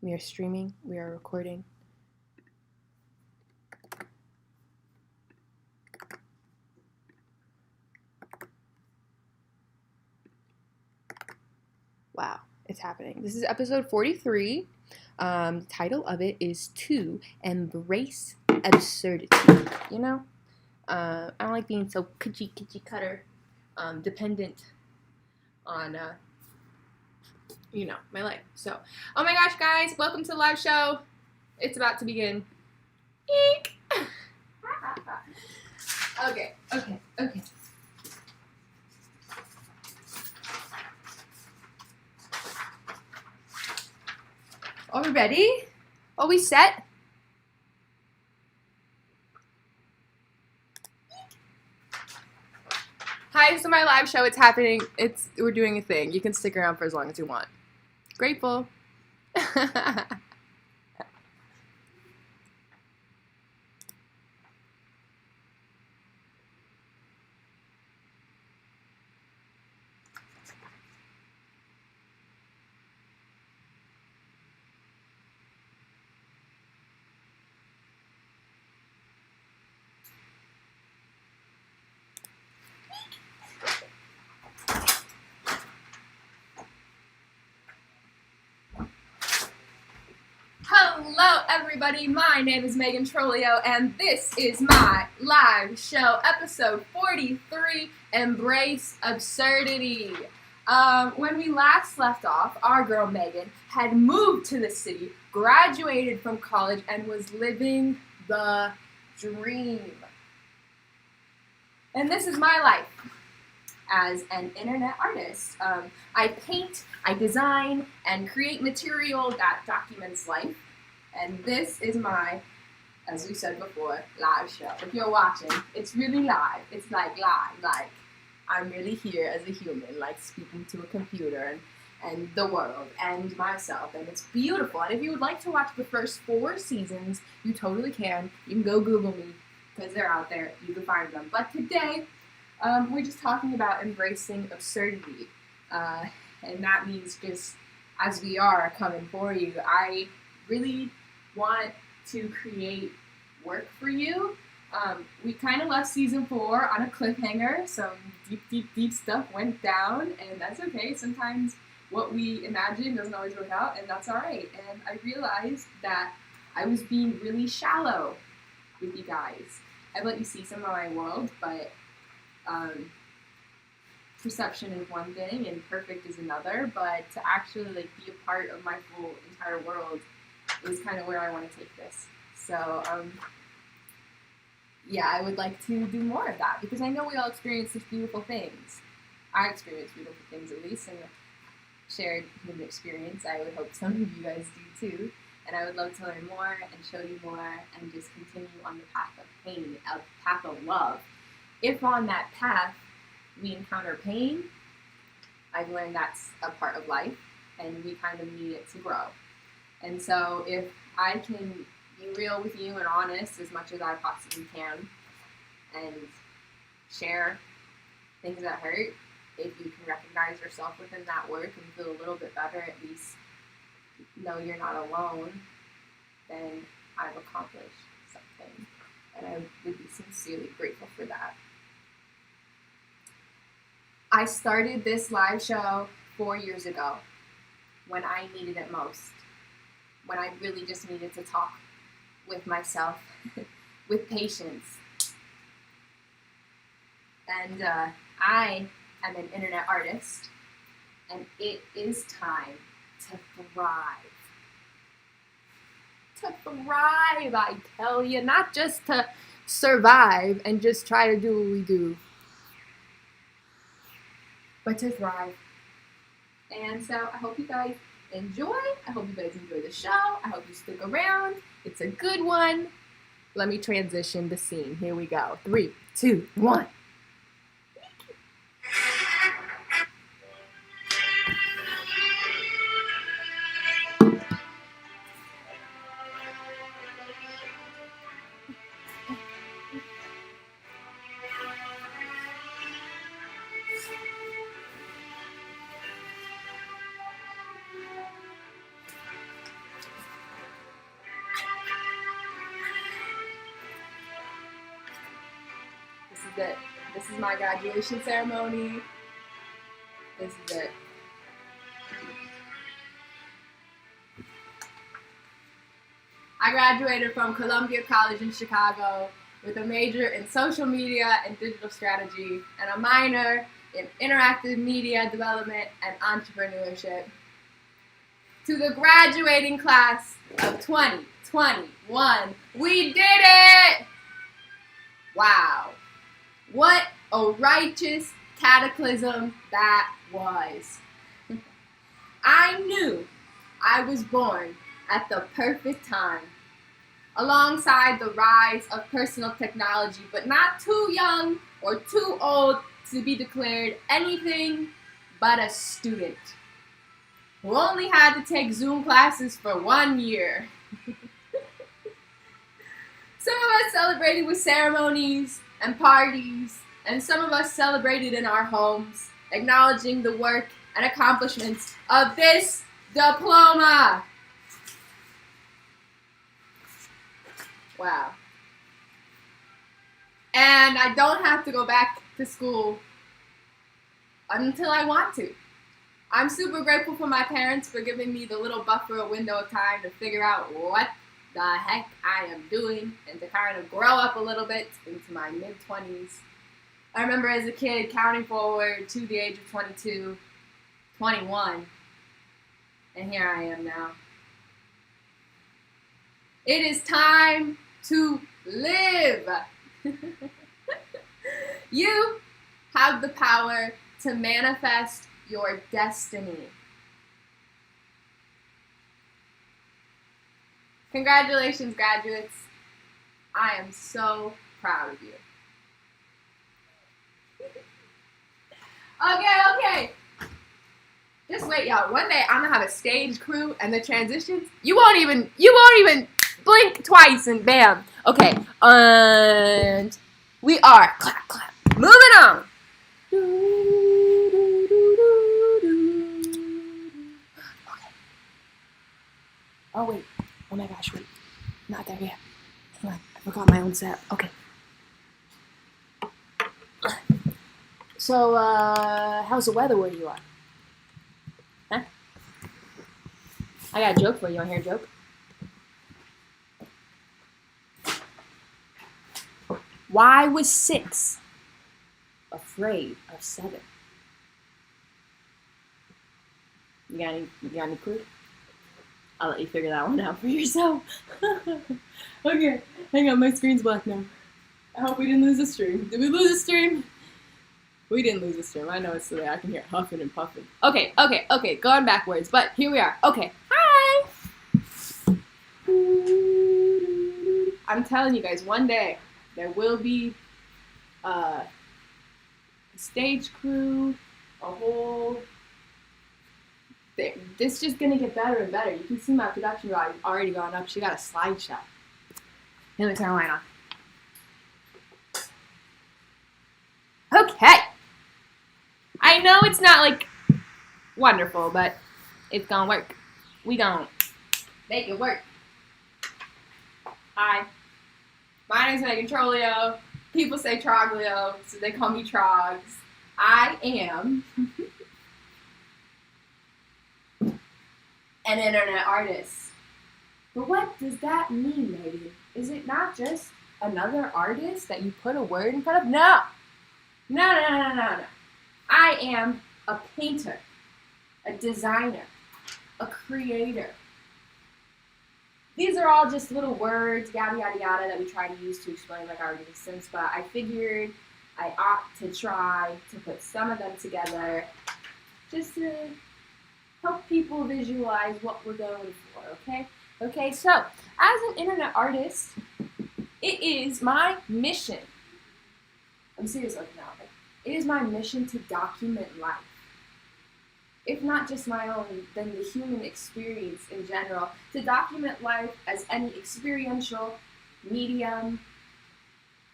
We are streaming. We are recording. Wow, it's happening. This is episode 43. The title of it is To Embrace Absurdity. You know, I don't like being so coochie cutter, dependent on, my life. So, oh my gosh, guys, welcome to the live show. It's about to begin. Eek! Okay. Are we ready? Are we set? Hi, this is my live show. It's happening. We're doing a thing. You can stick around for as long as you want. Grateful. Hello, everybody. My name is Megan Troglio, and this is my live show, episode 43, Embrace Absurdity. When we last left off, our girl Megan had moved to the city, graduated from college, and was living the dream. And this is my life as an internet artist. I paint, I design, and create material that documents life. And this is my, as we said before, live show. If you're watching, it's really live. It's like live, like I'm really here as a human, like speaking to a computer and the world and myself. And it's beautiful. And if you would like to watch the first 4 seasons, you totally can. You can go Google me because they're out there. You can find them. But today, we're just talking about embracing absurdity. And that means just as we are coming for you, I really want to create work for you. We kind of left season 4 on a cliffhanger. Some deep stuff went down, and that's okay. Sometimes what we imagine doesn't always work out, and that's all right. And I realized that I was being really shallow with you guys. I've let you see some of my world, but perception is one thing and perfect is another, but to actually be a part of my full entire world is kind of where I want to take this. So I would like to do more of that because I know we all experience such beautiful things. I experience beautiful things at least, and shared human experience. I would hope some of you guys do too. And I would love to learn more and show you more and just continue on the path of pain, a path of love. If on that path we encounter pain, I've learned that's a part of life and we kind of need it to grow. And so if I can be real with you and honest as much as I possibly can and share things that hurt, if you can recognize yourself within that work and feel a little bit better, at least know you're not alone, then I've accomplished something. And I would be sincerely grateful for that. I started this live show 4 years ago when I needed it most. When I really just needed to talk with myself, with patience. And I am an internet artist, and it is time to thrive. To thrive, I tell you, not just to survive and just try to do what we do, but to thrive. And so I hope you guys enjoy. I hope you guys enjoy the show. I hope you stick around. It's a good one. Let me transition the scene. Here we go. 3, 2, 1. it. This is my graduation ceremony. This is it. I graduated from Columbia College in Chicago with a major in social media and digital strategy and a minor in interactive media development and entrepreneurship. To the graduating class of 2021, we did it! Wow. What a righteous cataclysm that was. I knew I was born at the perfect time, alongside the rise of personal technology, but not too young or too old to be declared anything but a student who only had to take Zoom classes for 1 year. Some of us celebrated with ceremonies and parties, and some of us celebrated in our homes, acknowledging the work and accomplishments of this diploma. Wow. And I don't have to go back to school until I want to. I'm super grateful for my parents for giving me the little buffer, a window of time to figure out what the heck I am doing and to kind of grow up a little bit into my mid-20s. I remember as a kid counting forward to the age of 22, 21, and here I am now. It is time to live. You have the power to manifest your destiny. Congratulations, graduates. I am so proud of you. Okay. Just wait, y'all. One day I'm gonna have a stage crew and the transitions. You won't even blink twice and bam. Okay, and we are clap. Moving on. Okay. Oh wait. Oh my gosh, wait. Not there yet. Hang on. I forgot my own set. Okay. So, how's the weather where you are? Huh? I got a joke for you. Want to hear a joke? Why was 6 afraid of 7? You got any clue? I'll let you figure that one out for yourself. Okay, hang on, my screen's black now. I hope we didn't lose the stream. Did we lose the stream? We didn't lose the stream. I know it's today. I can hear huffing and puffing. Okay, going backwards, but here we are. Okay, hi! I'm telling you guys, one day there will be a stage crew, a whole... This is just gonna get better and better. You can see my production value already gone up. She got a slideshow. Let me turn the light on. Okay. I know it's not like wonderful, but it's gonna work. We gonna make it work. Hi. My name is Megan Troglio. People say Troglio, so they call me Trogs. I am an internet artist. But what does that mean, Megan? Is it not just another artist that you put a word in front of? No. I am a painter, a designer, a creator. These are all just little words, yada, yada, yada, that we try to use to explain like our existence, but I figured I ought to try to put some of them together just to help people visualize what we're going for, okay? Okay, so as an internet artist, it is my mission. I'm serious like now. It is my mission to document life. If not just my own, then the human experience in general. To document life as any experiential, medium,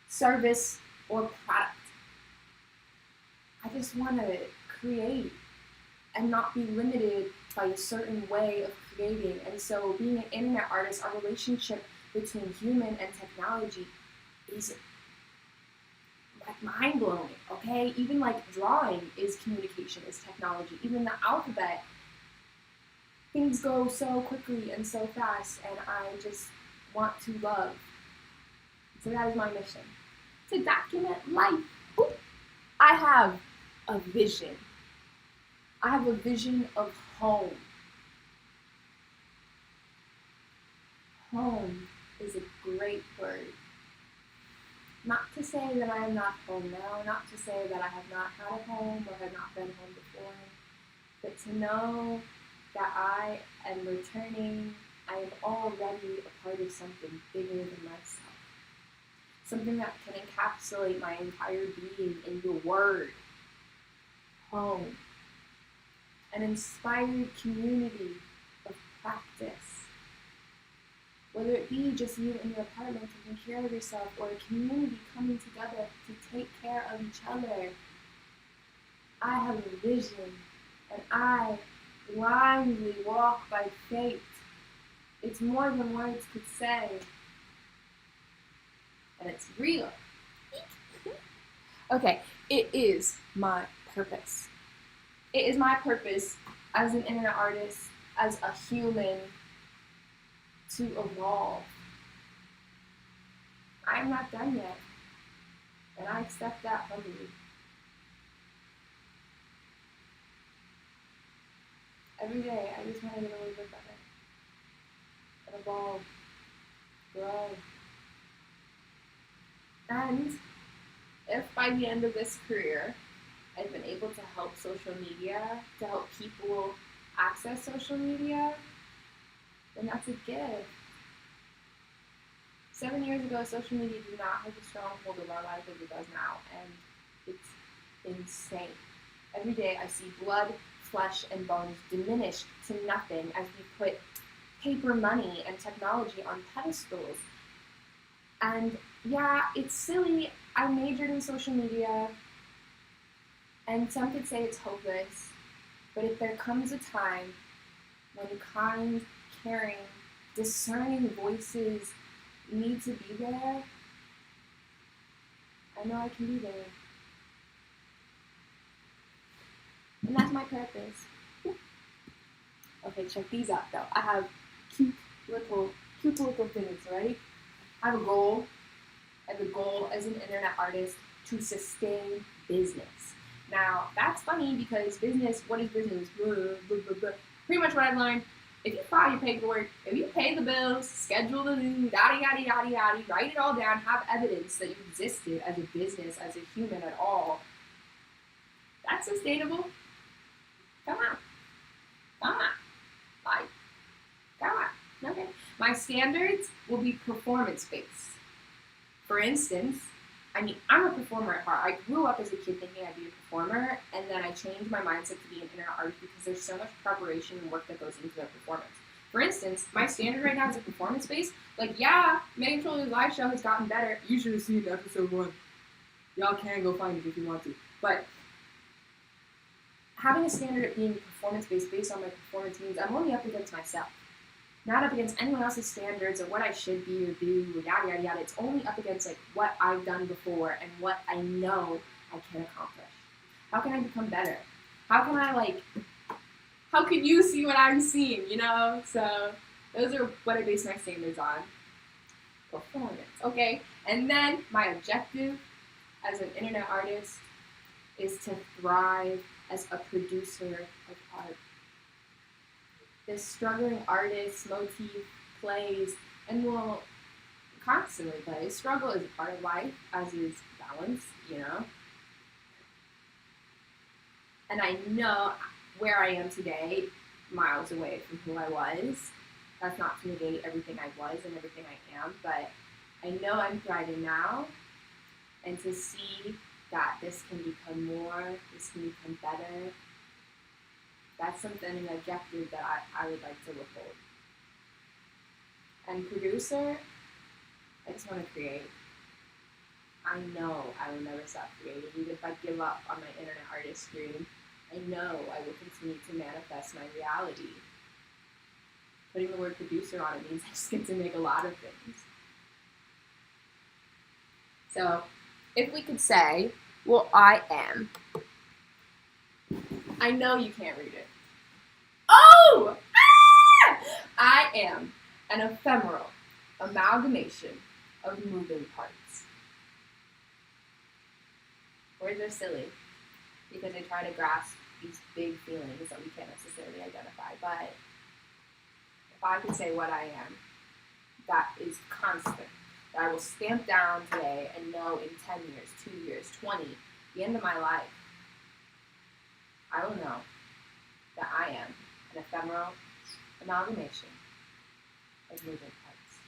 service, or product. I just want to create and not be limited by a certain way of creating. And so being an internet artist, our relationship between human and technology is like mind-blowing, okay? Even like drawing is communication, is technology. Even the alphabet, things go so quickly and so fast, and I just want to love. So that is my mission, to document life. Ooh. I have a vision. I have a vision of home. Home is a great word. Not to say that I am not home now, not to say that I have not had a home or have not been home before, but to know that I am returning, I am already a part of something bigger than myself. Something that can encapsulate my entire being in the word, home. An inspired community of practice. Whether it be just you in your apartment taking care of yourself, or a community coming together to take care of each other. I have a vision, and I blindly walk by faith. It's more than words could say. And it's real. Okay, it is my purpose. It is my purpose as an internet artist, as a human, to evolve. I'm not done yet, and I accept that humbly. Every day, I just want to get a little bit better, and evolve, grow. And if by the end of this career, I've been able to help social media, to help people access social media, then that's a gift. 7 years ago, social media did not have the strong hold of our life as it does now, and it's insane. Every day I see blood, flesh, and bones diminished to nothing as we put paper money and technology on pedestals. And yeah, it's silly. I majored in social media, and some could say it's hopeless, but if there comes a time when kind, caring, discerning voices need to be there, I know I can be there. And that's my purpose. Okay, check these out though. I have cute little things, right? I have a goal. I have a goal as an internet artist to sustain business. Now, that's funny because business, what is business? Blah, blah, blah, blah. Pretty much what I've learned, if you file your paperwork, if you pay the bills, schedule the yada, yada, yada, yada, write it all down, have evidence that you existed as a business, as a human at all, that's sustainable. Come on. Like, come on. Okay. My standards will be performance-based. For instance, I'm a performer at heart. I grew up as a kid thinking I'd be a performer, and then I changed my mindset to be an internet artist because there's so much preparation and work that goes into their performance. For instance, my standard right now is a performance-based. Like, yeah, Megan Troglio's live show has gotten better. You should have seen episode 1. Y'all can go find it if you want to. But having a standard of being performance-based based on my performance means I'm only up against myself. Not up against anyone else's standards or what I should be or do or yada, yada, yada. It's only up against like what I've done before and what I know I can accomplish. How can I become better? How can you see what I'm seeing, you know? So those are what I base my standards on. Performance, okay? And then my objective as an internet artist is to thrive as a producer of art. This struggling artist motif plays and will constantly play. Struggle is a part of life, as is balance, you know. And I know where I am today, miles away from who I was. That's not to negate everything I was and everything I am, but I know I'm thriving now. And to see that this can become more, this can become better, that's something, an objective that I would like to withhold. And producer, I just want to create. I know I will never stop creating. Even if I give up on my internet artist dream, I know I will continue to manifest my reality. Putting the word producer on it means I just get to make a lot of things. So if we could say, well, I am. I know you can't read it. Oh! Ah! I am an ephemeral amalgamation of moving parts. Words are silly because they try to grasp these big feelings that we can't necessarily identify. But if I could say what I am, that is constant, that I will stamp down today and know in 10 years, 2 years, 20, the end of my life, I will know that I am an ephemeral amalgamation of moving parts.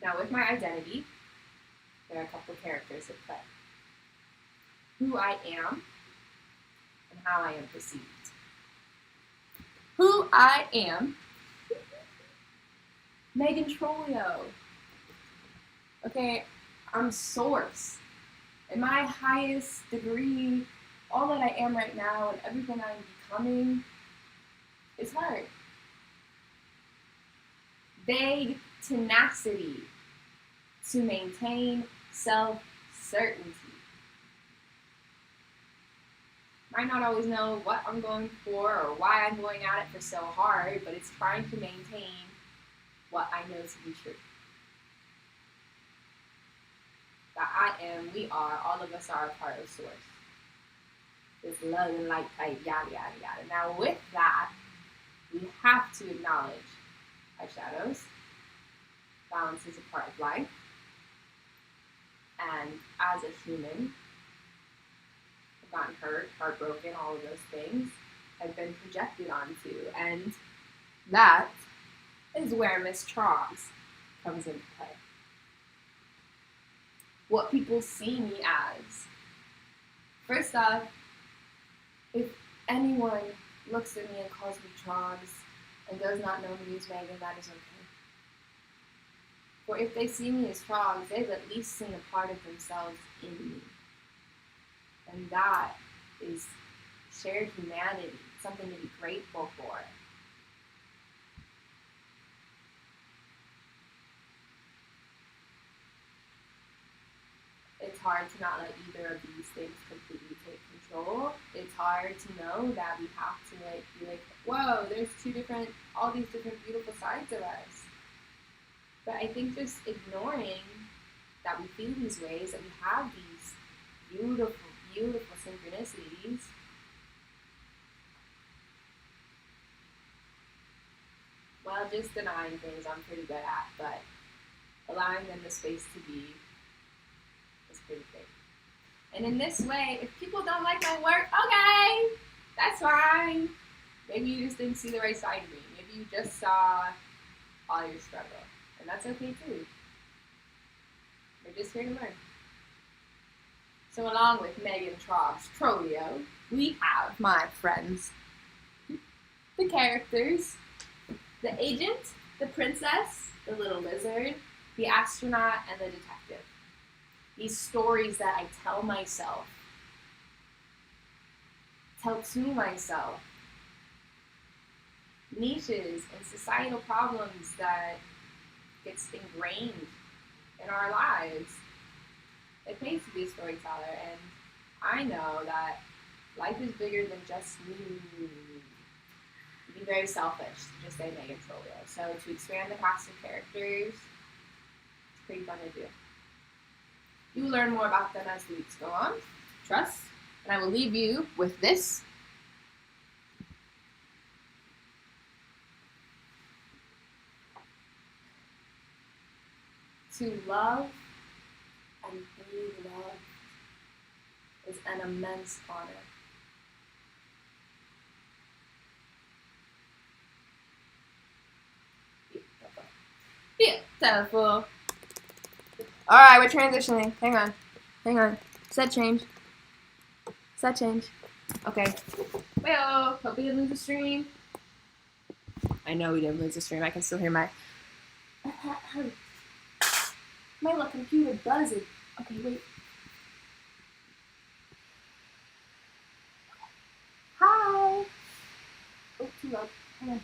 Now, with my identity, there are a couple characters at play. Who I am and how I am perceived. Who I am, Megan Troglio. Okay, I'm source. In my highest degree, all that I am right now and everything I'm becoming is hard. Vague tenacity to maintain self-certainty. Might not always know what I'm going for or why I'm going at it for so hard, but it's trying to maintain what I know to be true. That I am, we are, all of us are a part of source. This love and light type, yada, yada, yada. Now with that, we have to acknowledge our shadows. Balance is a part of life. And as a human, I've gotten hurt, heartbroken, all of those things have been projected onto. And that is where Miss Trogs comes into play. What people see me as. First off, if anyone looks at me and calls me Trogs and does not know me as Megan, that is okay. For if they see me as Trogs, they've at least seen a part of themselves in me. And that is shared humanity, something to be grateful for. It's hard to not let either of these things completely take control. It's hard to know that we have to be like, whoa, there's all these different beautiful sides of us. But I think just ignoring that we feel these ways, that we have these beautiful, beautiful synchronicities, well, just denying things I'm pretty good at, but allowing them the space to be is pretty great. And in this way, if people don't like my work, okay, that's fine. Maybe you just didn't see the right side of me. Maybe you just saw all your struggle. And that's okay too. We're just here to learn. So along with Megan Troglio, we have my friends, the characters, the agent, the princess, the little lizard, the astronaut, and the detective. These stories that I tell to myself, niches and societal problems that gets ingrained in our lives. It pays to be a storyteller, and I know that life is bigger than just me. It'd be very selfish to just say Megan Troglio. So to expand the cast of characters, it's pretty fun to do. You will learn more about them as the weeks go on. Trust. And I will leave you with this. To love and be loved is an immense honor. Beautiful. Alright, we're transitioning. Hang on. Set change. Okay. Well, hope we didn't lose the stream. I know we didn't lose the stream. I can still hear my little computer buzzing. Okay, wait. Hi. Oh, too loud. Hang on.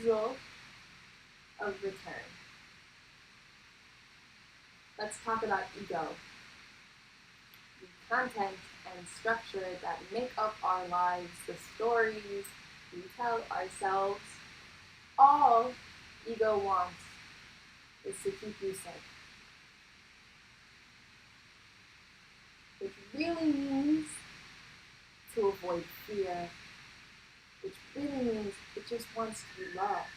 refusal of return. Let's talk about ego. The content and structure that make up our lives, the stories we tell ourselves, all ego wants is to keep you safe. Which really means to avoid fear, which really means it just wants to be loved,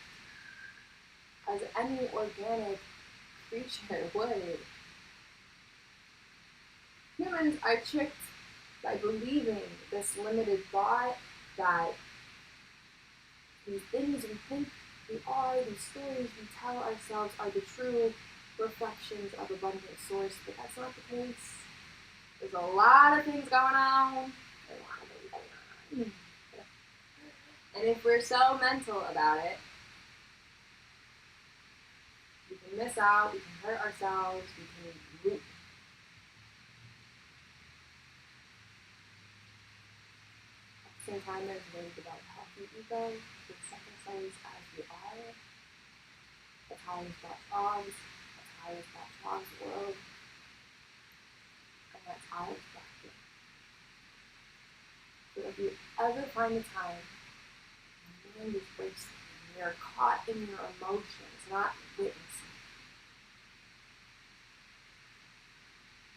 as any organic creature would. Humans are tricked by believing this limited thought that these things we think we are, these stories we tell ourselves are the true reflections of abundant source, but that's not the case. There's a lot of things going on. And if we're so mental about it, we can miss out, we can hurt ourselves, we can root. At the same time, there's ways about healthy ego, to accept ourselves as we are. That's how we spot frogs, that's how we spot frogs world, and that's how it's practiced. So if you ever find the time, your mind is racing, and you're caught in your emotions, not witnessing.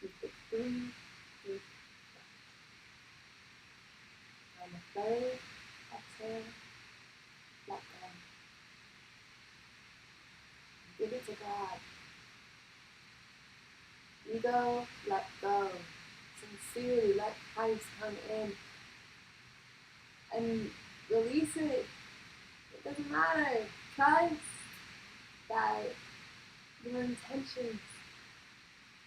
You take 3 deep breaths. On the third exhale, let go. Give it to God. Ego, let go. Sincerely, let Christ come in and release it. It doesn't matter. Trust that your intentions,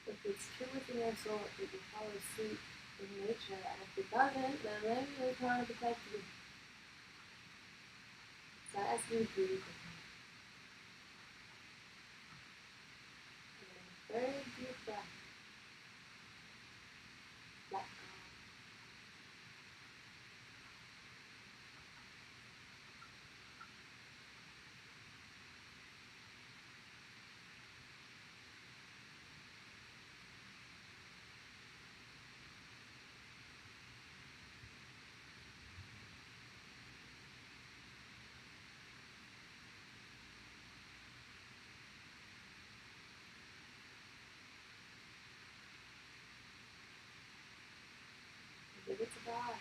if it's true within your soul, it will follow suit in nature. And if it doesn't, then maybe you're trying to protect you. So I ask you to breathe with me. And then very deep breath. Let go. Give it to God.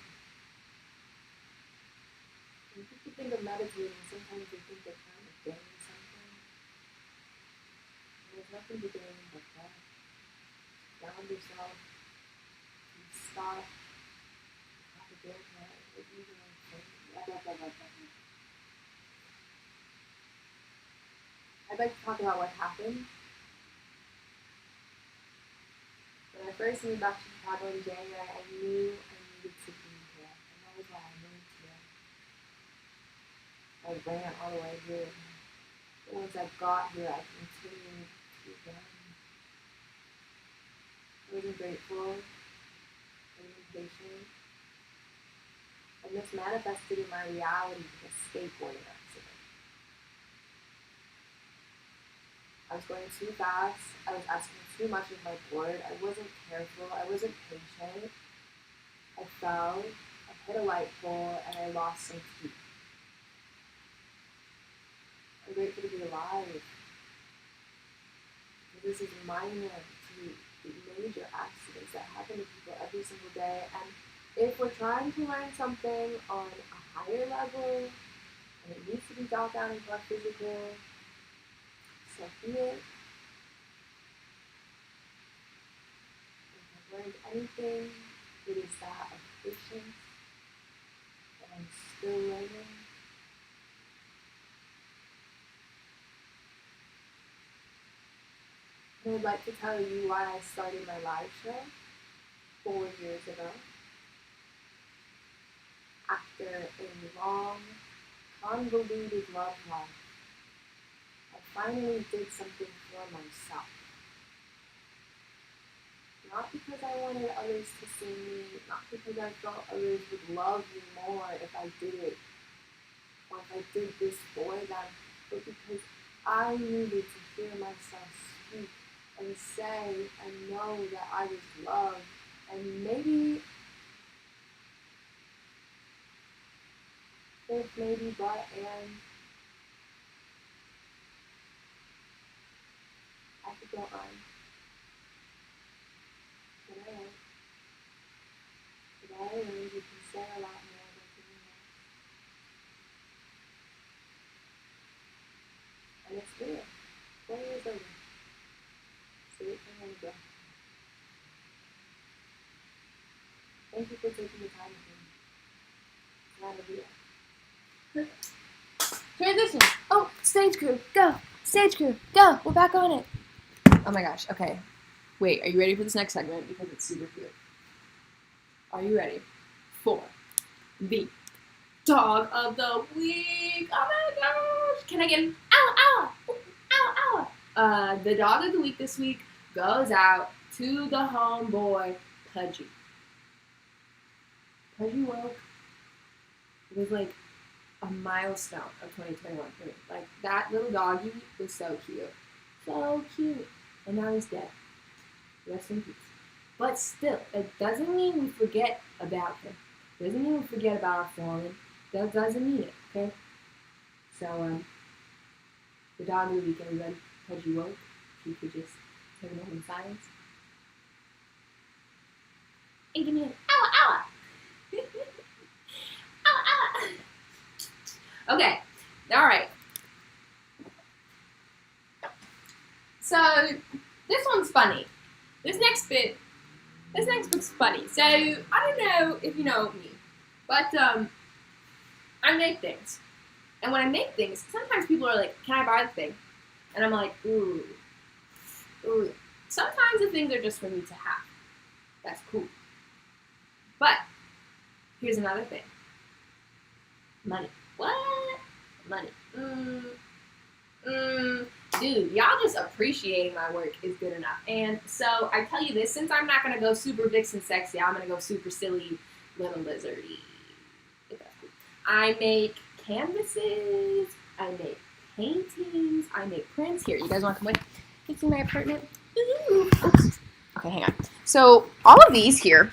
When people think of meditating, sometimes they think they're trying to gain something. And there's nothing to gain but that. Ground yourself. You stop. You have to get there. What you doing? I'd like to talk about what happened. When I first moved back to Chicago in January, I knew I needed to be here, and that was why I moved here. I ran all the way here. But once I got here, I continued to run. I wasn't grateful. I wasn't patient. And this manifested in my reality with a skateboarding accident. I was going too fast. I was asking too much of my board. I wasn't careful. I wasn't patient. I fell. I hit a light pole, and I lost some teeth. I'm grateful to be alive. This is minor to the major accidents that happen to people every single day. And if we're trying to learn something on a higher level, and it needs to be brought down into our physical, so be it. If I've learned anything, it is that of patience, that I'm still learning. And I'd like to tell you why I started my live show 4 years ago. After a long, convoluted love life, I finally did something for myself. Not because I wanted others to see me, not because I felt others would love me more if I did it. like I did this for them, but because I needed to hear myself speak and say and know that I was loved, and maybe, if maybe, but, and I could go on, but I won't. But I learned you can say a lot more than you know. And it's real. 4 years later. So it can only go. Thank you for taking the time with me. It's not a deal. Transition. Oh, stage crew, go. Stage crew, go. We're back on it. Oh my gosh, okay. Wait, are you ready for this next segment? Because it's super cute. Are you ready for the dog of the week? Oh my gosh. Can I get an ow, ow, ow, ow? The dog of the week this week goes out to the homeboy, Pudgy. Pudgy woke. It was like a milestone of 2021 for me. Like, that little doggy was so cute. So cute. And now he's dead. Rest in peace. But still, it doesn't mean we forget about him. It doesn't mean we forget about our fallen. That doesn't mean it, okay? So, the dog of the week, everybody, Pudgy woke. If you could just take a moment in silence. And give me an ow, ow! Ow, ow! Okay, alright. So, this one's funny. This next bit's funny. So, I don't know if you know me, but I make things. And when I make things, sometimes people are like, can I buy the thing? And I'm like, ooh. Sometimes the things are just for me to have. That's cool. But, here's another thing. Money. What? Money. Dude, y'all just appreciating my work is good enough. And so I tell you this, since I'm not going to go super vixen sexy, I'm going to go super silly little lizardy. If that's cool. I make canvases, I make paintings, I make prints. Here, you guys want to come with? You see my apartment? Ooh. Oops. Okay, hang on. So all of these here,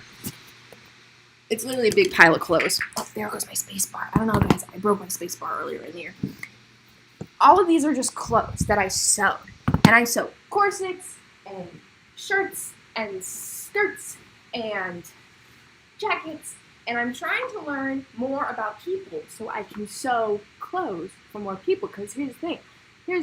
it's literally a big pile of clothes. Oh, there goes my space bar. I don't know, guys. I broke my space bar earlier in the year. All of these are just clothes that I sewed. And I sew corsets and shirts and skirts and jackets. And I'm trying to learn more about people so I can sew clothes for more people. Because here's the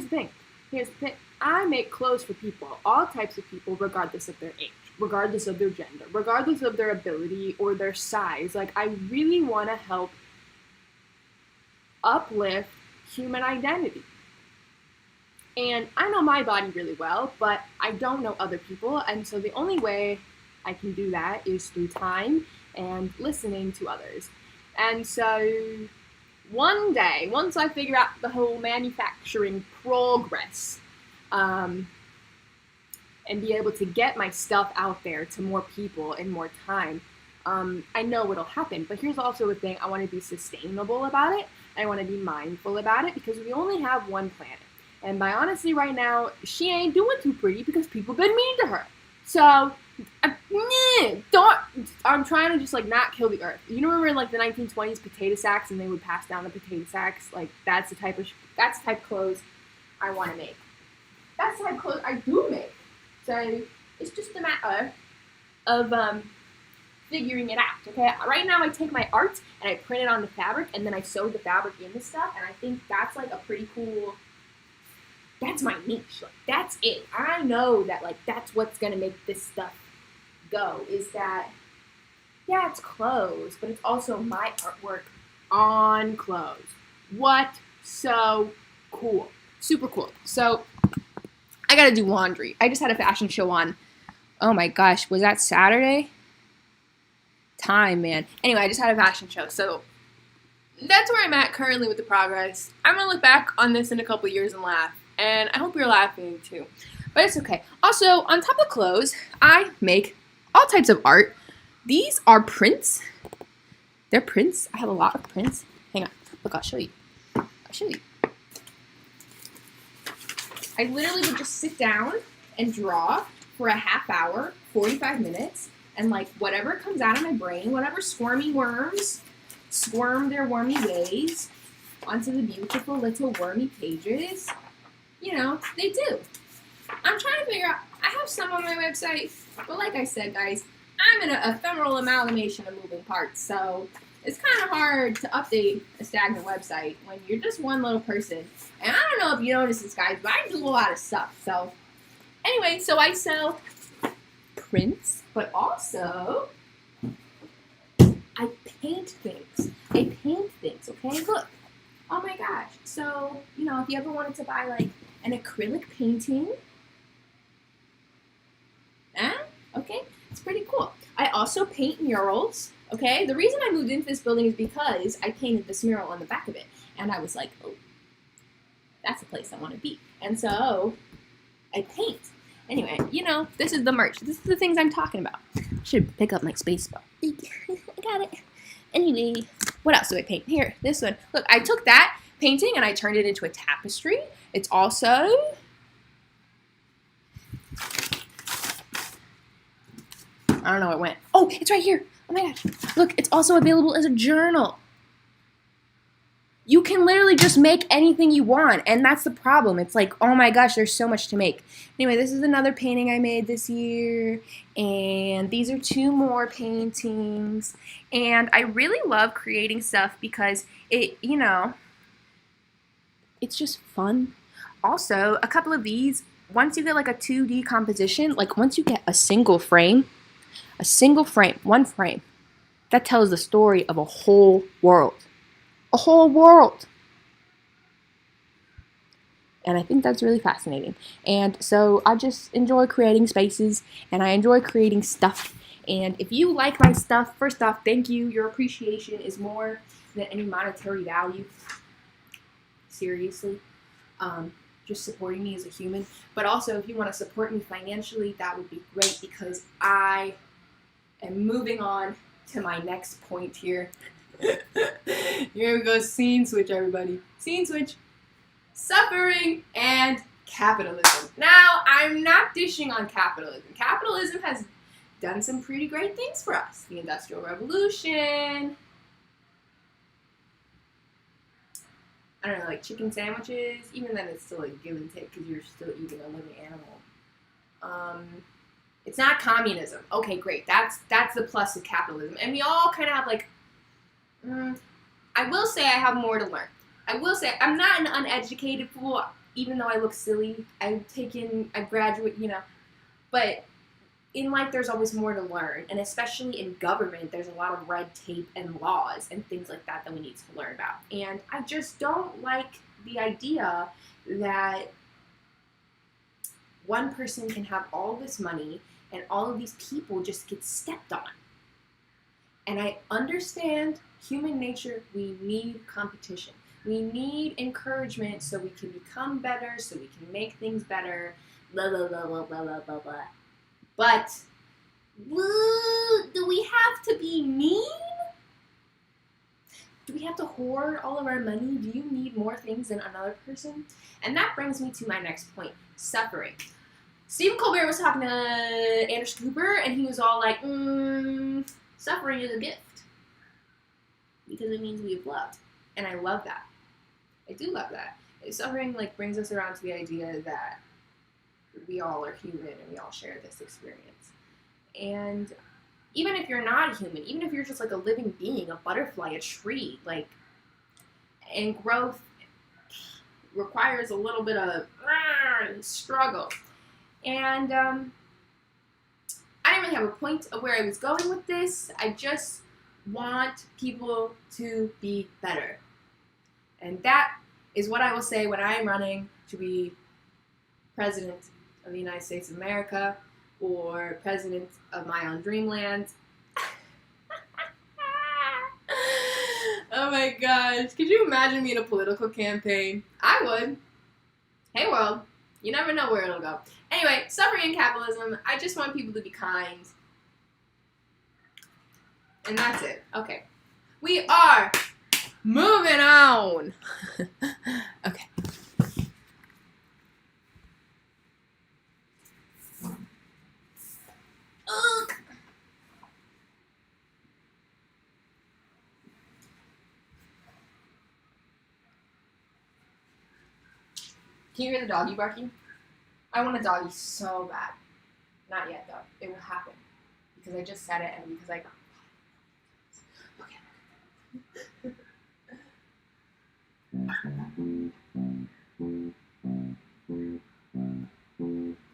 thing. I make clothes for people, all types of people, regardless of their age, regardless of their gender, regardless of their ability or their size. Like, I really want to help uplift human identity. And I know my body really well, but I don't know other people, and so the only way I can do that is through time and listening to others. And so one day, once I figure out the whole manufacturing progress, and be able to get my stuff out there to more people in more time, I know it'll happen. But here's also the thing, I want to be sustainable about it. I want to be mindful about it because we only have one planet. And by honestly right now, she ain't doing too pretty because people been mean to her. So, I'm trying to just like not kill the earth. You remember in like the 1920s potato sacks and they would pass down the potato sacks? Like that's the type of clothes I want to make. That's the type of clothes I do make. So, it's just a matter of figuring it out, okay? Right now I take my art and I print it on the fabric and then I sew the fabric into stuff, and I think that's like a pretty cool, that's my niche. Like, that's it. I know that like that's what's gonna make this stuff go, is that, yeah, it's clothes, but it's also my artwork on clothes. What? So cool. Super cool. So, I gotta do laundry. I just had a fashion show on, oh my gosh, was that Saturday? Time, man. Anyway, I just had a fashion show, so that's where I'm at currently with the progress. I'm gonna look back on this in a couple years and laugh, and I hope you're laughing too. But it's okay. Also, on top of clothes, I make all types of art. These are prints. They're prints. I have a lot of prints. Hang on. Look, I'll show you. I'll show you. I literally would just sit down and draw for a half hour, 45 minutes, and like whatever comes out of my brain, whatever squirmy worms squirm their wormy ways onto the beautiful little wormy pages, you know, they do. I'm trying to figure out, I have some on my website, but like I said, guys, I'm in an ephemeral amalgamation of moving parts, so it's kind of hard to update a stagnant website when you're just one little person. And I don't know if you notice this, guys, but I do a lot of stuff. So anyway, so I sell prints, but also I paint things. Okay? Look. Oh my gosh. So, you know, if you ever wanted to buy like an acrylic painting, okay, it's pretty cool. I also paint murals. Okay, the reason I moved into this building is because I painted this mural on the back of it, and I was like, oh, that's the place I want to be. And so I paint. Anyway, you know, this is the merch. This is the things I'm talking about. Should pick up my space bar. I got it. Anyway, what else do I paint? Here, this one. Look, I took that painting and I turned it into a tapestry. It's also I don't know where it went. Oh, it's right here. Oh my gosh. Look, it's also available as a journal. You can literally just make anything you want, and that's the problem. It's like, oh my gosh, there's so much to make. Anyway, this is another painting I made this year, and these are 2 more paintings. And I really love creating stuff because it, you know, it's just fun. Also, a couple of these, once you get like a 2D composition, like once you get a single frame, one frame, that tells the story of a whole world. A whole world. And I think that's really fascinating. And so I just enjoy creating spaces, and I enjoy creating stuff. And if you like my stuff, first off, thank you. Your appreciation is more than any monetary value. Seriously. Just supporting me as a human. But also, if you want to support me financially, that would be great, because I am moving on to my next point here. Here we go, scene switch, everybody. Scene switch. Suffering and capitalism. Now, I'm not dishing on capitalism. Capitalism has done some pretty great things for us. The Industrial Revolution. I don't know, like chicken sandwiches. Even then, it's still like give and take because you're still eating a living animal. It's not communism. Okay, great. That's the plus of capitalism. And we all kind of have like, I will say I have more to learn. I will say I'm not an uneducated fool, even though I look silly. I graduate, you know. But in life, there's always more to learn. And especially in government, there's a lot of red tape and laws and things like that we need to learn about. And I just don't like the idea that one person can have all this money and all of these people just get stepped on. And I understand human nature. We need competition. We need encouragement so we can become better, so we can make things better, blah, blah, blah, blah, blah, blah, blah, blah. But, do we have to be mean? Do we have to hoard all of our money? Do you need more things than another person? And that brings me to my next point, suffering. Stephen Colbert was talking to Anderson Cooper, and he was all like, suffering is a gift. Because it means we have loved. And I love that. I do love that. Suffering like brings us around to the idea that we all are human and we all share this experience. And even if you're not a human, even if you're just like a living being, a butterfly, a tree, like, and growth requires a little bit of struggle. And I didn't really have a point of where I was going with this. I just want people to be better. And that is what I will say when I am running to be president of the United States of America or president of my own dreamland. Oh my gosh. Could you imagine me in a political campaign? I would. Hey world. You never know where it'll go. Anyway, suffering and capitalism. I just want people to be kind. And that's it. Okay. We are Moving on. Okay. Ugh. Can you hear the doggy barking? I want a doggy so bad. Not yet, though. It will happen. Because I just said it and because I got... Okay.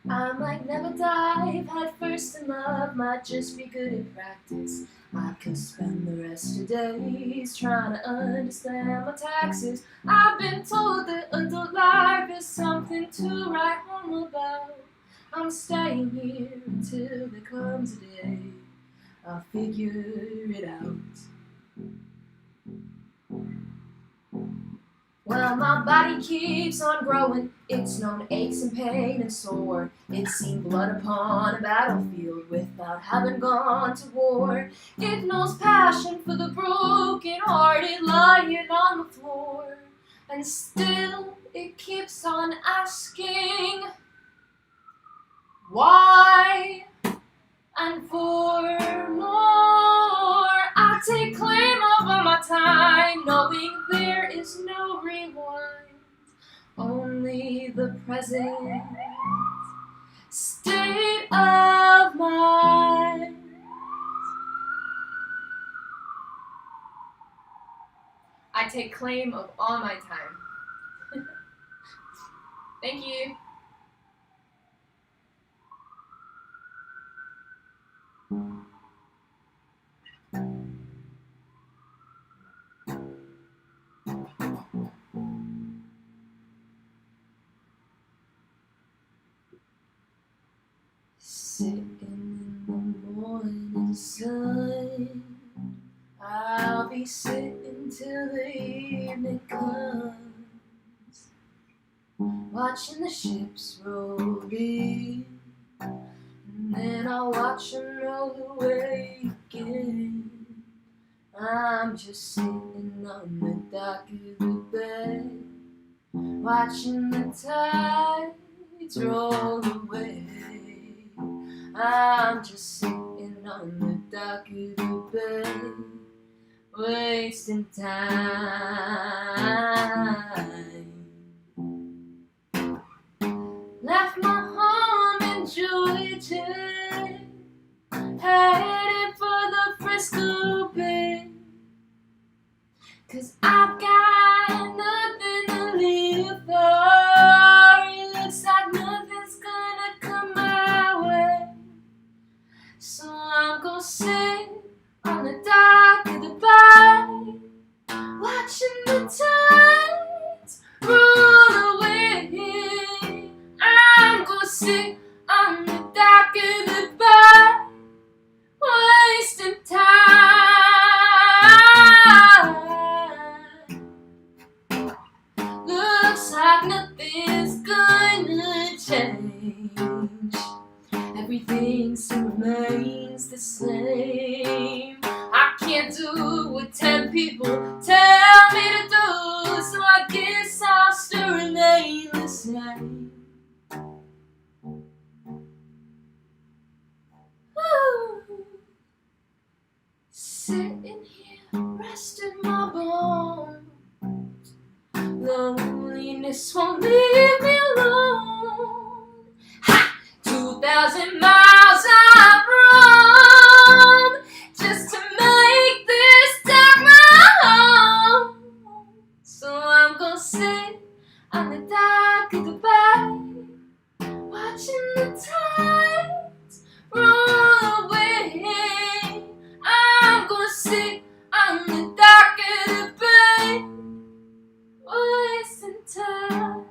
I might never dive head first in love, might just be good in practice. I could spend the rest of days trying to understand my taxes. I've been told that adult life is something to write home about. I'm staying here until there comes a day I'll figure it out. Well, my body keeps on growing. It's known aches and pain and sore. It's seen blood upon a battlefield without having gone to war. It knows passion for the broken-hearted lying on the floor. And still it keeps on asking why and for more. I take claim of all my time, knowing there is no rewind, only the present state of mind. I take claim of all my time. Thank you. Sitting in the morning sun, I'll be sitting till the evening comes, watching the ships roll in, and then I'll watch them roll away again. I'm just sitting on the dock of the bay, watching the tides roll away. I'm just sitting on the dock of the bay, wasting time. Left my home in Georgia, headed for the Frisco Bay, 'cause I've got nothing to live for. It looks like nothing's gonna come my way, so I'm gonna sit on the dock of the bay, watching the tides roll away. I'm gonna sit on the dock of the bay, wasting time. Looks like nothing's gonna change. Everything still remains the same. I can't do what 10 people tell me to do, so I guess I'll still remain the same. Ooh. Sitting here, resting my bones. Loneliness won't leave me alone. Ha! 2,000 miles I've roam just to make this town my home. So I'm gonna sit on the dock of the bay, watching the tides roll away. I'm gonna sit on the dock of the bay, wasting time.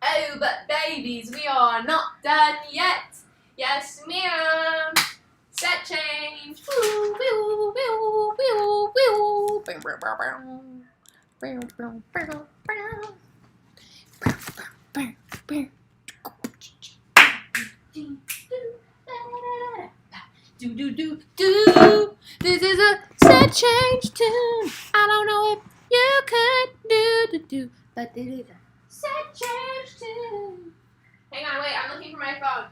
Oh, but babies, we are not done yet. Yes, ma'am. Set change. Woo, woo, woo, woo, woo. Bow, bow, bow, bow. Bow, bow, bow, bow. Bow, bow, bow, bow. Do do do do. This is a set change tune. I don't know if you could do, but this is a set change tune. Hang on, wait. I'm looking for my phone.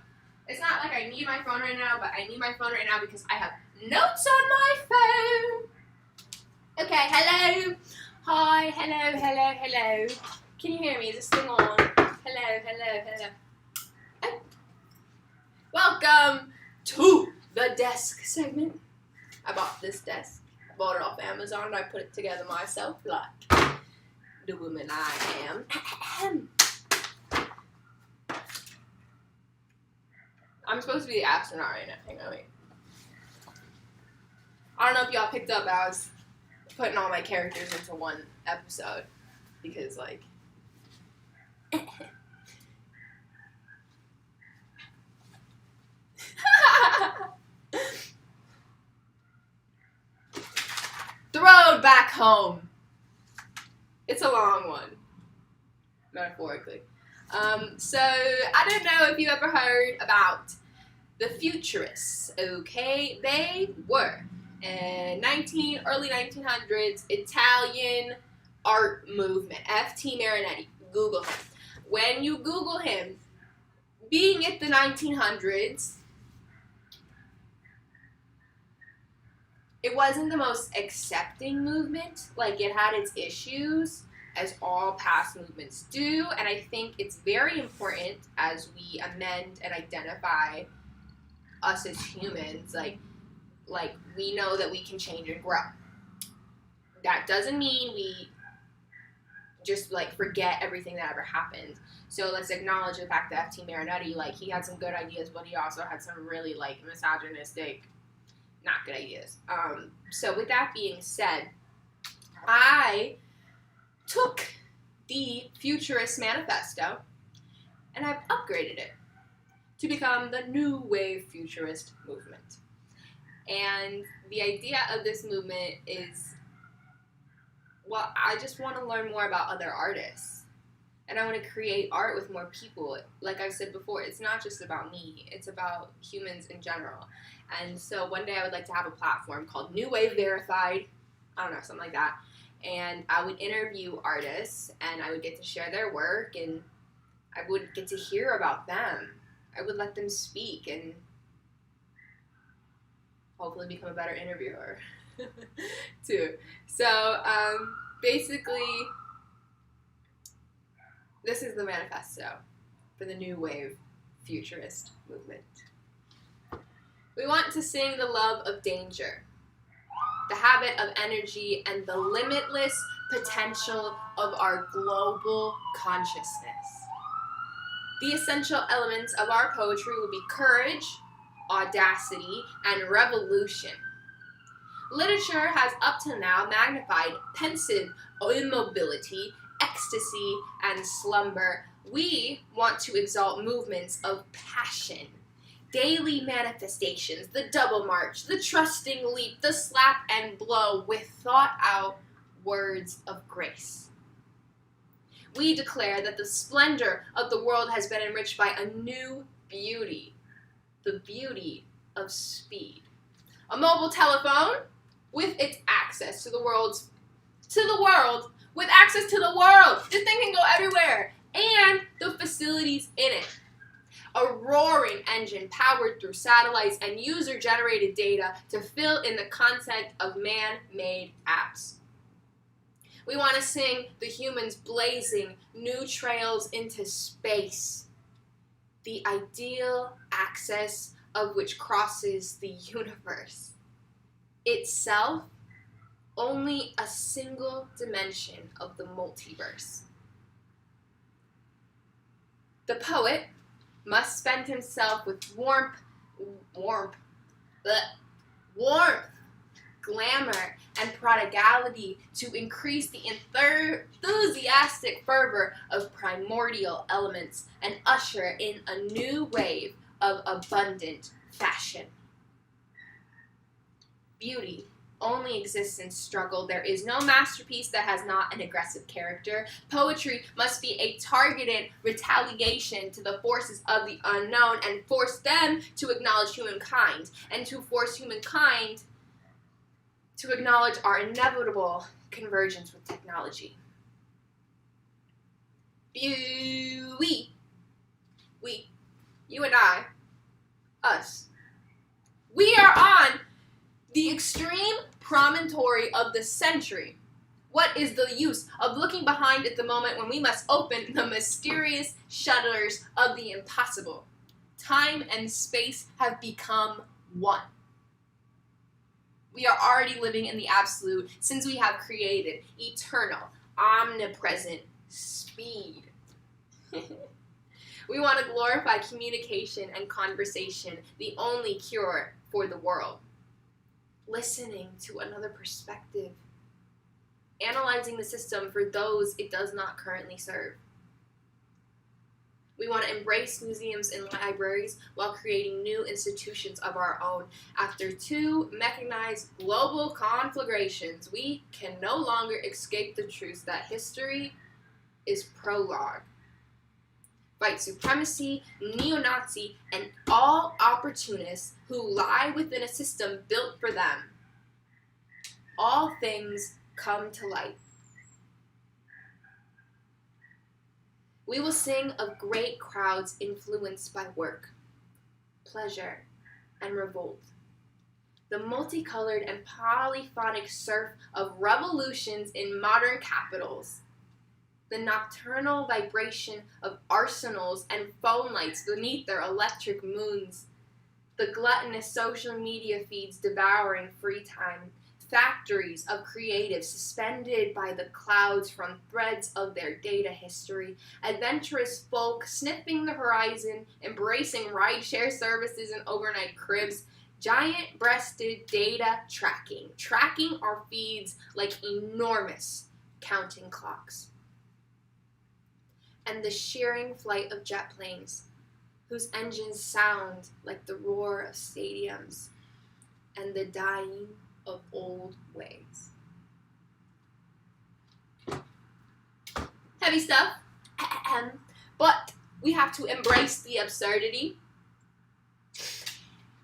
It's not like I need my phone right now, but I need my phone right now because I have notes on my phone. Okay, hello. Hi, hello, hello, hello. Can you hear me? Is this thing on? Hello, hello, hello. Oh. Welcome to the desk segment. I bought this desk. I bought it off Amazon and I put it together myself like the woman I am. I'm supposed to be the astronaut right now. Hang on, wait. I don't know if y'all picked up, but I was putting all my characters into one episode because, like, the road back home. It's a long one, metaphorically. So I don't know if you ever heard about the Futurists. Okay, they were early 1900s Italian art movement. F.T. Marinetti. Google him. When you Google him, being at the 1900s, it wasn't the most accepting movement. Like, it had its issues, as all past movements do, and I think it's very important as we amend and identify us as humans, like we know that we can change and grow. That doesn't mean we just, like, forget everything that ever happened. So let's acknowledge the fact that F.T. Marinetti, like, he had some good ideas, but he also had some really, like, misogynistic, not good ideas. So with that being said, I took the Futurist Manifesto and I've upgraded it to become the New Wave Futurist movement. And the idea of this movement is, well, I just want to learn more about other artists. And I want to create art with more people. Like I've said before, it's not just about me. It's about humans in general. And so one day I would like to have a platform called New Wave Verified. I don't know, something like that. And I would interview artists, and I would get to share their work, and I would get to hear about them. I would let them speak, and hopefully become a better interviewer, too. So, basically, this is the manifesto for the New Wave Futurist movement. We want to sing the love of danger, the habit of energy, and the limitless potential of our global consciousness. The essential elements of our poetry will be courage, audacity, and revolution. Literature has up to now magnified pensive immobility, ecstasy, and slumber. We want to exalt movements of passion, daily manifestations, the double march, the trusting leap, the slap and blow with thought-out words of grace. We declare that the splendor of the world has been enriched by a new beauty, the beauty of speed. A mobile telephone with its access to the world, with access to the world. This thing can go everywhere, and the facilities in it. A roaring engine powered through satellites and user-generated data to fill in the content of man-made apps. We want to sing the humans blazing new trails into space, the ideal access of which crosses the universe. Itself, only a single dimension of the multiverse. The poet must spend himself with warmth, glamour, and prodigality to increase the enthusiastic fervor of primordial elements and usher in a new wave of abundant fashion. Beauty only exists in struggle. There is no masterpiece that has not an aggressive character. Poetry must be a targeted retaliation to the forces of the unknown and force them to acknowledge humankind, and to force humankind to acknowledge our inevitable convergence with technology. We, you and I, us, we are on the extreme promontory of the century. What is the use of looking behind at the moment when we must open the mysterious shutters of the impossible? Time and space have become one. We are already living in the absolute since we have created eternal, omnipresent speed. We want to glorify communication and conversation, the only cure for the world. Listening to another perspective. Analyzing the system for those it does not currently serve. We want to embrace museums and libraries while creating new institutions of our own. After 2 mechanized global conflagrations, we can no longer escape the truth that history is prologue. White supremacy, neo-Nazi, and all opportunists who lie within a system built for them. All things come to light. We will sing of great crowds influenced by work, pleasure, and revolt. The multicolored and polyphonic surf of revolutions in modern capitals. The nocturnal vibration of arsenals and phone lights beneath their electric moons. The gluttonous social media feeds devouring free time. Factories of creatives suspended by the clouds from threads of their data history. Adventurous folk sniffing the horizon, embracing rideshare services and overnight cribs. Giant-breasted data tracking our feeds like enormous counting clocks. And the shearing flight of jet planes, whose engines sound like the roar of stadiums, and the dying of old ways. Heavy stuff, but we have to embrace the absurdity.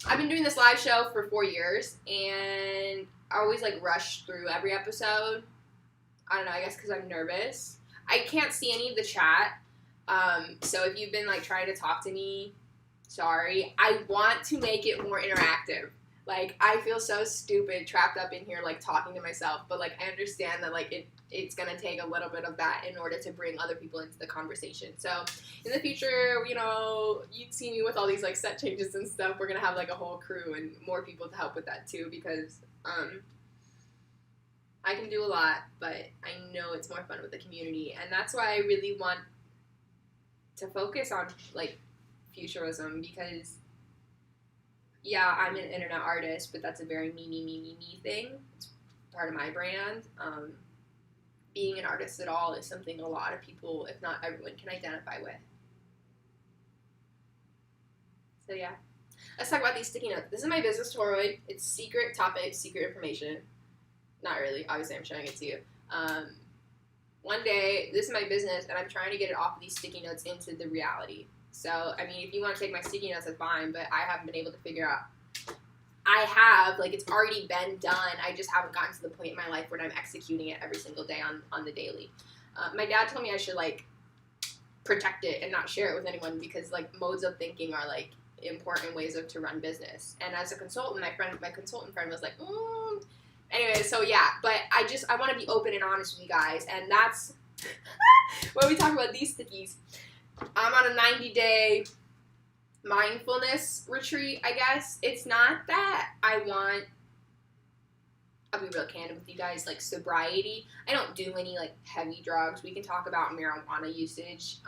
I've been doing this live show for 4 years, and I always rush through every episode. I don't know, I guess because I'm nervous. I can't see any of the chat, so if you've been trying to talk to me, sorry. I want to make it more interactive. I feel so stupid trapped up in here, talking to myself, but, I understand that, it's gonna take a little bit of that in order to bring other people into the conversation. So, in the future, you'd see me with all these, set changes and stuff. We're gonna have, a whole crew and more people to help with that, too, because, I can do a lot, but I know it's more fun with the community, and that's why I really want to focus on, futurism, because, yeah, I'm an internet artist, but that's a very me thing. It's part of my brand. Being an artist at all is something a lot of people, if not everyone, can identify with. So, yeah. Let's talk about these sticky notes. This is my business Toroid. It's secret topic, secret information. Not really. Obviously, I'm showing it to you. One day, this is my business, and I'm trying to get it off of these sticky notes into the reality. So, if you want to take my sticky notes, that's fine, but I haven't been able to figure out. I have, it's already been done. I just haven't gotten to the point in my life where I'm executing it every single day on the daily. My dad told me I should, protect it and not share it with anyone because, modes of thinking are, important ways to run business. And as a consultant, my consultant friend was like, Anyway, so yeah, but I want to be open and honest with you guys, and that's when we talk about these stickies. I'm on a 90-day mindfulness retreat, I guess. It's not that I'll be real candid with you guys, sobriety. I don't do any, heavy drugs. We can talk about marijuana usage,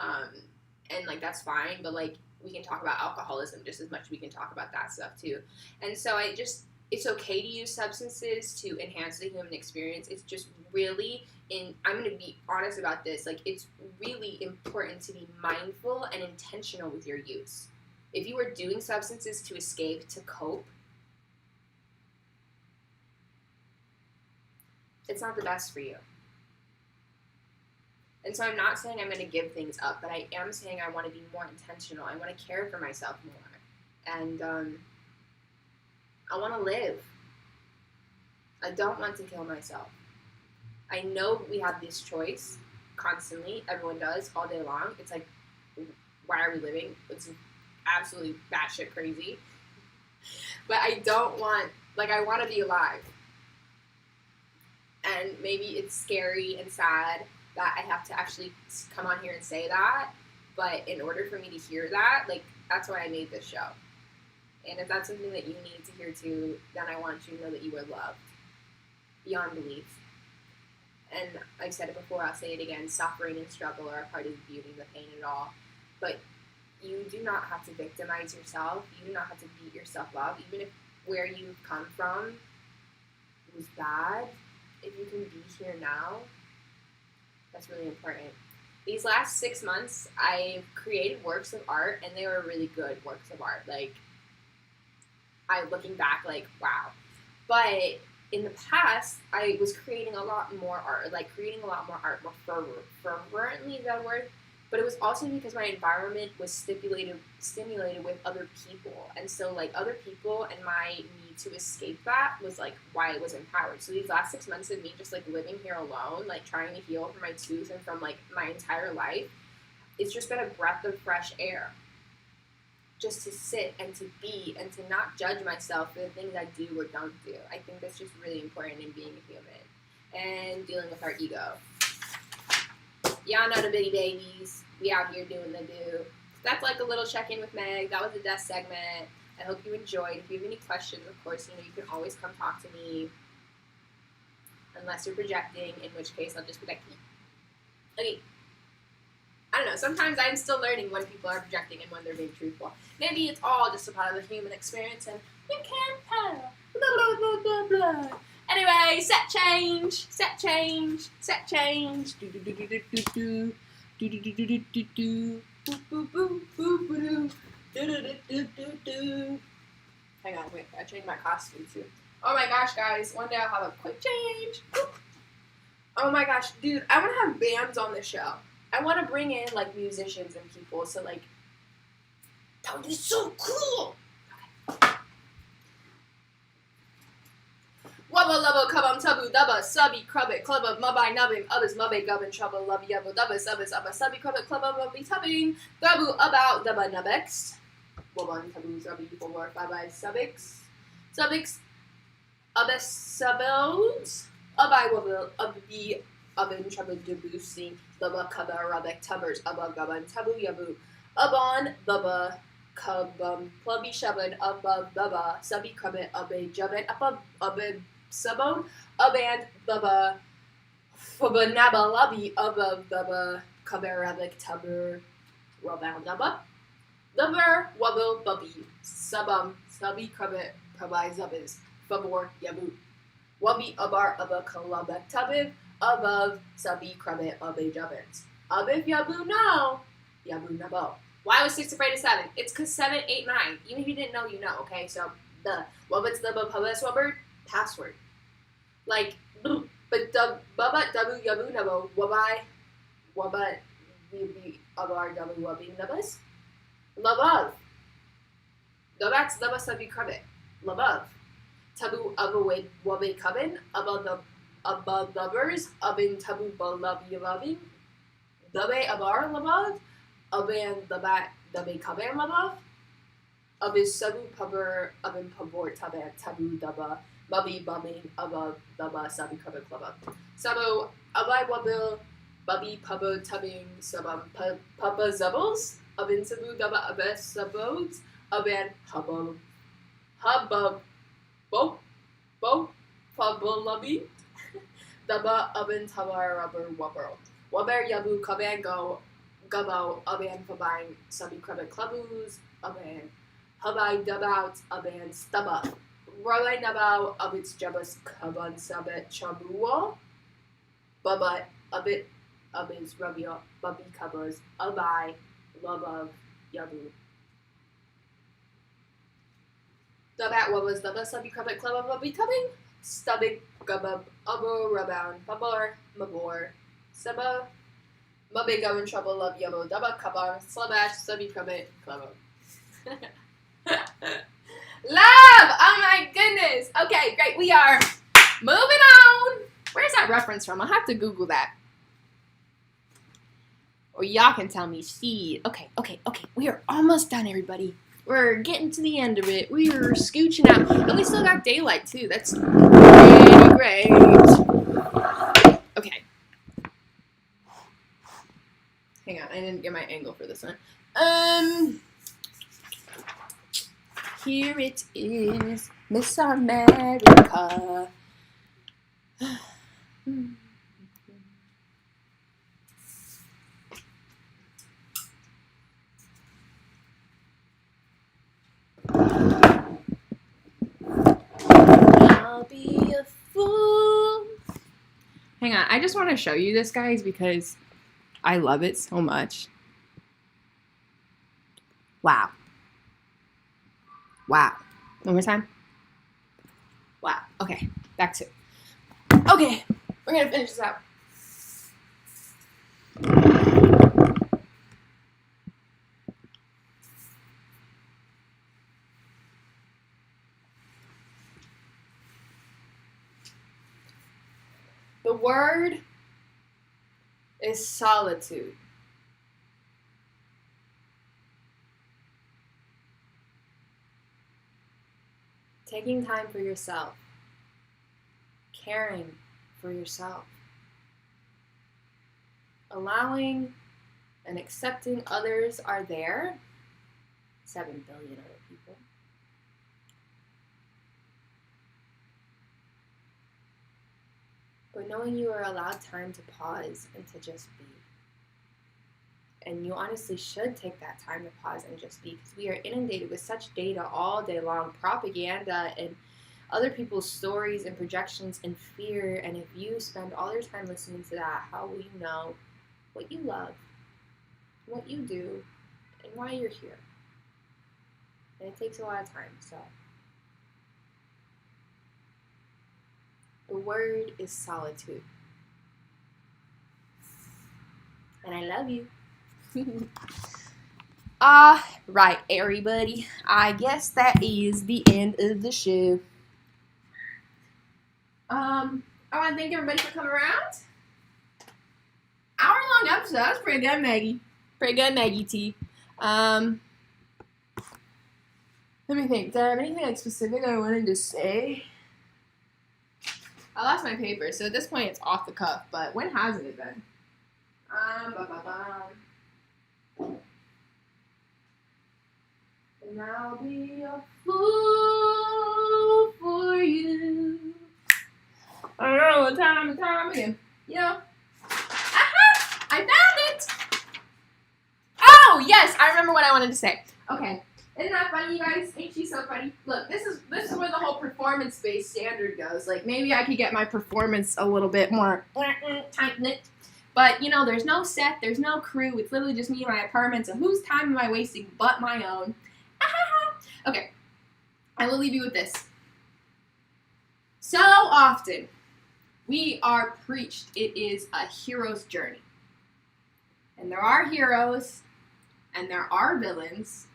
and, that's fine, but, we can talk about alcoholism just as much as we can talk about that stuff, too. And so it's okay to use substances to enhance the human experience. It's just really, I'm going to be honest about this, like, it's really important to be mindful and intentional with your use. If you are doing substances to escape, to cope, it's not the best for you. And so I'm not saying I'm going to give things up, but I am saying I want to be more intentional. I want to care for myself more. And I want to live. I don't want to kill myself. I know we have this choice constantly. Everyone does all day long. It's like, why are we living? It's absolutely batshit crazy. But I don't want, like, I want to be alive. And maybe it's scary and sad that I have to actually come on here and say that. But in order for me to hear that, like, that's why I made this show. And if that's something that you need to hear too, then I want you to know that you are loved beyond belief. And I've said it before, I'll say it again, suffering and struggle are a part of the beauty and the pain and all. But you do not have to victimize yourself. You do not have to beat yourself up. Even if where you've come from was bad, if you can be here now, that's really important. These last 6 months, I've created works of art, and they were really good works of art. Like, I'm looking back, like, wow. But in the past, I was creating a lot more art, more fervently, is that a word? But it was also because my environment was stimulated with other people. And so, like, other people and my need to escape that was, like, why I was empowered. So these last 6 months of me just, like, living here alone, like, trying to heal from my tooth and from, like, my entire life, it's just been a breath of fresh air. Just to sit and to be and to not judge myself for the things I do or don't do. I think that's just really important in being a human and dealing with our ego. Y'all know the bitty babies. We out here doing the do. That's like a little check-in with Meg. That was the death segment. I hope you enjoyed. If you have any questions, of course, you can always come talk to me. Unless you're projecting, in which case I'll just be like, okay. I don't know, sometimes I'm still learning when people are projecting and when they're being truthful. Maybe it's all just a part of the human experience and you can't tell. Blah, blah, blah, blah, blah. Anyway, set change. Do do do do do do do. Do do do do do do do. Boop boop boop boop boop. Do do do do do do. Hang on, wait, I changed my costume too. Oh my gosh, guys, one day I'll have a quick change. Oh my gosh, dude, I want to have bands on the show. I want to bring in, like, musicians and people, so, like, that would be so cool! Okay. Wubba lubba kubum tubu dubba subby crubbit clubba mubby nubbing others mubby gubbin trouble lubby yubba dubba subby crubbit clubba mubby tubbing gabu about dubba nubbex wubban tabu subby 4 5 subbix abbas subbodes abai wubble ubbi oven trouble debussing Bubba Cubba Rubek Tubbers Abba Gubban Tabu Yabu Abon Bubba Cubum Plubby Shubbin Above Bubba Subby Crubbit Abbe Jubbin Abba Abbe Subon Aband Bubba Fubba Nabba Lubby Above Bubba Cubba Rubek Tubber Rubound Nubba Dubber Wubble Bubby Subby Crubbit Probi Zubbins Fubor Yabu Wubby Abar Abba Kalubek Tubbib Above subby crubbit abbe jubbins. Abib yabu no. Yabu nabo. Why was 6 afraid of 7? It's because 7, 8, 9. Even if you didn't know, you know, okay? So the wubbits the public wubber password. Like but the bubba w yabu nabo wabai wubba yubi abar w wubby nubas. Labov. Gobats lubba subby crubbit. Labov. Tabu abaway wubbe cubbin above the above lovers, abin tabu balabi loving, dabe abar labad, aban dabe kaber labad, abis sabu pubber, abin pabor tabe tabu daba, babi bumming above daba sabi kaber clubba. Sabu abai wabil, babi pubbo tubbing, sabam pubba zubbles, abin sabu daba abes sabodes, aban hubbub, bo, pubbo lobby. Daba oven tabar rubber wubber. Wubber yabu kaban go gubbo aban fabine subby crubbit clubboos aban hubai dubout aban stubba Ralai Nabao Abits Jabas Kaban Sabet Chabua Baba Abit Abiz Rabia Babi Kabas Abai Labav Yabu. Dabat Wabas Daba Sabi Kabet Klaba Babi Tubbing Stubbing Gubub Abo Rabound Babar Mabor Seba Mabe Gavin Trouble Love Yabo Daba Kabar Slabash Sabi Kabet Klaba. Love! Oh my goodness! Okay, great. We are moving on. Where's that reference from? I'll have to Google that. Or y'all can tell me. See. Okay. We are almost done, everybody. We're getting to the end of it. We are scooching out. And we still got daylight, too. That's great. Okay. Hang on. I didn't get my angle for this one. Here it is, Miss America. I'll be a fool. Hang on, I just want to show you this, guys, because I love it so much. Wow. Wow. One more time. Wow. Okay. Back to it. Okay. We're going to finish this out. The word is solitude. Taking time for yourself, caring for yourself, allowing and accepting others are there, 7 billion other people, but knowing you are allowed time to pause and to just be. And you honestly should take that time to pause and just be, because we are inundated with such data all day long, propaganda and other people's stories and projections and fear. And if you spend all your time listening to that, how will you know what you love, what you do, and why you're here? And it takes a lot of time, so. The word is solitude. And I love you. Right, everybody. I guess that is the end of the show. I want to thank everybody for coming around. Hour-long episode. That was pretty good, Maggie. Pretty good, Maggie T. Let me think. Did I have anything like specific I wanted to say? I lost my paper, so at this point it's off the cuff. But when hasn't it been? And I'll be a fool for you. I don't know what time and time again. You know. Aha! I found it! Oh, yes! I remember what I wanted to say. Okay. Isn't that funny, you guys? Ain't she so funny? Look, this is where the whole performance-based standard goes. Like, maybe I could get my performance a little bit more tight-knit. But, you know, there's no set, there's no crew. It's literally just me in my apartment. So whose time am I wasting but my own? Okay. I will leave you with this. So often, we are preached it is a hero's journey. And there are heroes, and there are villains,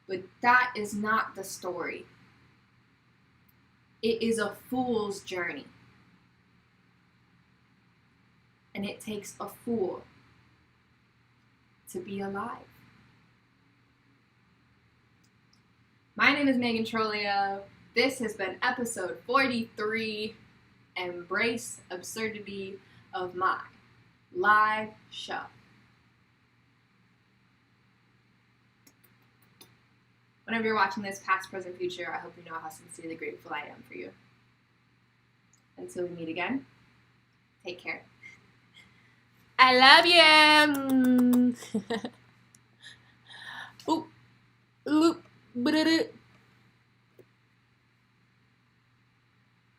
but that is not the story. It is a fool's journey. And it takes a fool to be alive. My name is Megan Troglio. This has been episode 43, Embrace Absurdity of my live show. Whenever you're watching this, past, present, future, I hope you know how sincerely grateful I am for you. Until we meet again, take care. I love you. Oop, loop,